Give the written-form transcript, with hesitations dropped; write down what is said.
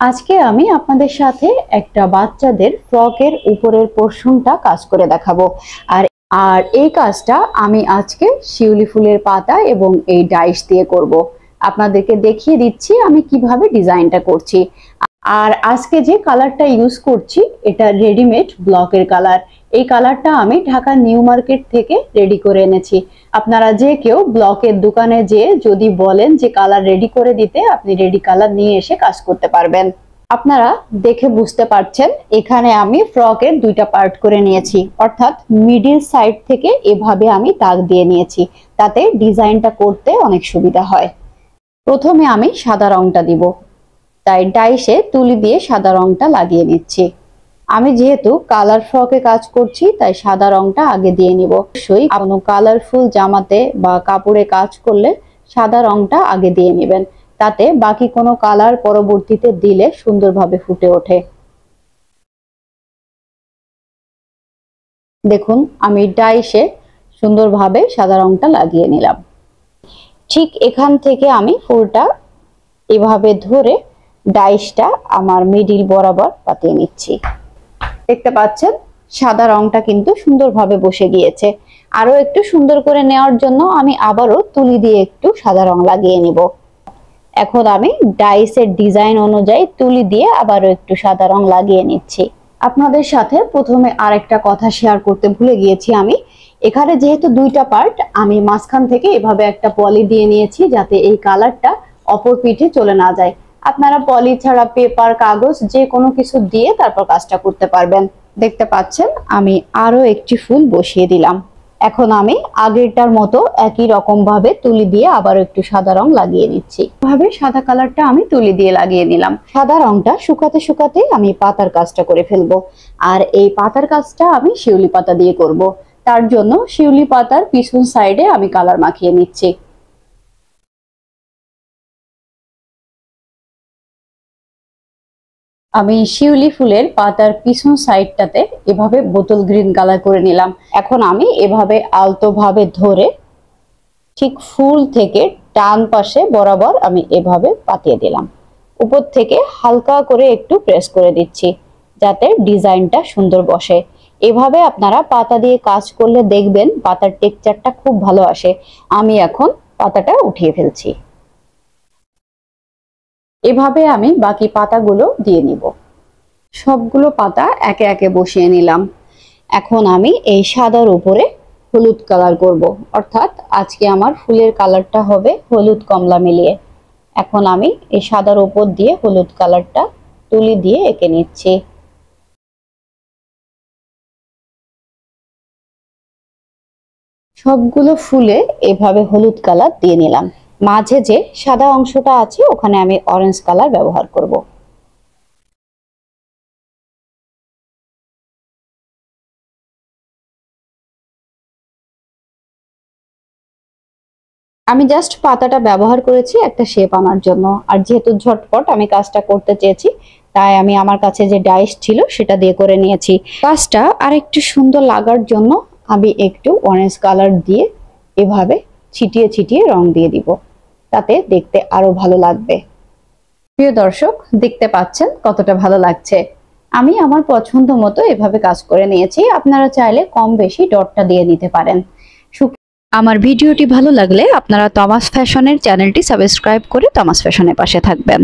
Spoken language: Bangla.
আজকে আমি আপনাদের সাথে একটা বাচ্চাদের ফ্রকের উপরের পোরশনটা কাজ করে দেখাবো। আর আর এই কাজটা আমি আজকে শিউলি ফুলের পাতা এবং এই ডাইস দিয়ে করব। আপনাদেরকে দেখিয়ে দিচ্ছি আমি কিভাবে ডিজাইনটা করছি। আর আজকে যে কালারটা ইউজ করছি এটা রেডিমেড ব্লকের কালার। এই কালারটা আমি ঢাকা নিউ মার্কেট থেকে রেডি করে এনেছি। আপনারা যে কেউ ব্লকের দোকানে যেয়ে যদি বলেন যে কালার রেডি করে দিতে, আপনি রেডি কালার নিয়ে এসে কাজ করতে পারবেন। আপনারা দেখে বুঝতে পারছেন এখানে আমি ফ্রকের দুইটা পার্ট করে নিয়েছি, অর্থাৎ মিডিল সাইড থেকে এভাবে আমি দাগ দিয়ে নিয়েছি, তাতে ডিজাইনটা করতে অনেক সুবিধা হয়। প্রথমে আমি সাদা রংটা দিব, তাই ডাইসে তুলি দিয়ে সাদা রংটা লাগিয়ে নিচ্ছি। আমি যেহেতু কালার ফ্রকে কাজ করছি তাই সাদা রংটা আগে দিয়ে নিব। অবশ্যই কোনো কালারফুল জামাতে বা কাপড়ে কাজ করলে সাদা রংটা আগে দিয়ে নেবেন, তাতে বাকি কোনো কালার পরবর্তীতে দিলে সুন্দরভাবে ফুটে ওঠে। দেখুন আমি ডাইসে সুন্দরভাবে সাদা রংটা লাগিয়ে নিলাম। ঠিক এখান থেকে আমি ফুলটা এভাবে ধরে ডাইসটা আমার মিডিল বরাবর পাতিয়ে নিচ্ছি। দেখতে পাচ্ছেন সাদা রংটা কিন্তু সুন্দরভাবে বসে গিয়েছে। আরো একটু সুন্দর করে নেওয়ার জন্য আমি আবারও তুলি দিয়ে একটু সাদা রং লাগিয়ে নিব। এখন আমি ডাইসের ডিজাইন অনুযায়ী তুলি দিয়ে আবারও একটু সাদা রং লাগিয়ে নিচ্ছি। আপনাদের সাথে প্রথমে আরেকটা কথা শেয়ার করতে ভুলে গিয়েছি। আমি এখানে যেহেতু দুইটা পার্ট, আমি মাঝখান থেকে এভাবে একটা পলি দিয়ে নিয়েছি যাতে এই কালারটা অপর পিঠে চলে না যায়। আপনারা পলি ছাড়া পেপার, কাগজ যে কোনো কিছু দিয়ে তারপর কাজটা করতে পারবেন। দেখতে পাচ্ছেন আমি আরো একটি ফুল বসিয়ে দিলাম। এখন আমি আগেরটার মতো একই রকম ভাবে তুলি দিয়ে আবার একটু সাদা রং লাগিয়ে নিচ্ছি। এভাবে সাদা কালারটা আমি তুলি দিয়ে লাগিয়ে নিলাম। সাদা রংটা শুকাতে শুকাতে আমি পাতার কাজটা করে ফেলবো। আর এই পাতার কাজটা আমি শিউলি পাতা দিয়ে করব। তার জন্য শিউলি পাতার পিছন সাইডে আমি কালার মাখিয়ে নিচ্ছি। আমি শিউলি ফুলের পাতার পিছন সাইডটাতে এভাবে বোতল গ্রিন কালার করে নিলাম। এখন আমি এভাবে আলতো ভাবে ধরে ঠিক ফুল থেকে ডান পাশে বরাবর আমি এভাবে পাতিয়ে দিলাম। উপর থেকে হালকা করে একটু প্রেস করে দিচ্ছি যাতে ডিজাইনটা সুন্দর বসে। এভাবে আপনারা পাতা দিয়ে কাজ করলে দেখবেন পাতার টেক্সচারটা খুব ভালো আসে। আমি এখন পাতাটা উঠিয়ে ফেলছি। এভাবে আমি বাকি পাতাগুলো দিয়ে নিব। সবগুলো পাতা একে একে বসিয়ে নিলাম। এখন আমি এই সাদার উপরে হলুদ কালার করব, অর্থাৎ আজকে আমার ফুলের কালারটা হবে হলুদ কমলা মিলিয়ে। এখন আমি এই সাদার উপর দিয়ে হলুদ কালারটা তুলি দিয়ে এঁকে নিচ্ছি। সবগুলো ফুলে এভাবে হলুদ কালার দিয়ে নিলাম। মাঝে যে সাদা অংশটা আছে ওখানে আমি অরেঞ্জ কালার ব্যবহার করব। আমি জাস্ট পাতাটা ব্যবহার করেছি একটা শেপ আনার জন্য। আর যেহেতু ঝটপট আমি কাজটা করতে চেয়েছি তাই আমি আমার কাছে যে ডাইস ছিল সেটা দিয়ে করে নিয়েছি। কাজটা আরেকটু সুন্দর লাগার জন্য আমি একটু অরেঞ্জ কালার দিয়ে এভাবে ছিটিয়ে ছিটিয়ে রং দিয়ে দিব, তাতে দেখতে আরো ভালো লাগবে। প্রিয় দর্শক, দেখতে পাচ্ছেন কতটা ভালো লাগছে। আমি আমার পছন্দ মতো এভাবে কাজ করে নিয়েছি। আপনারা চাইলে কম বেশি ডটটা দিয়ে নিতে পারেন। আমার ভিডিওটি ভালো লাগলে আপনারা তমাস ফ্যাশনের চ্যানেলটি সাবস্ক্রাইব করে তমাস ফ্যাশনের পাশে থাকবেন।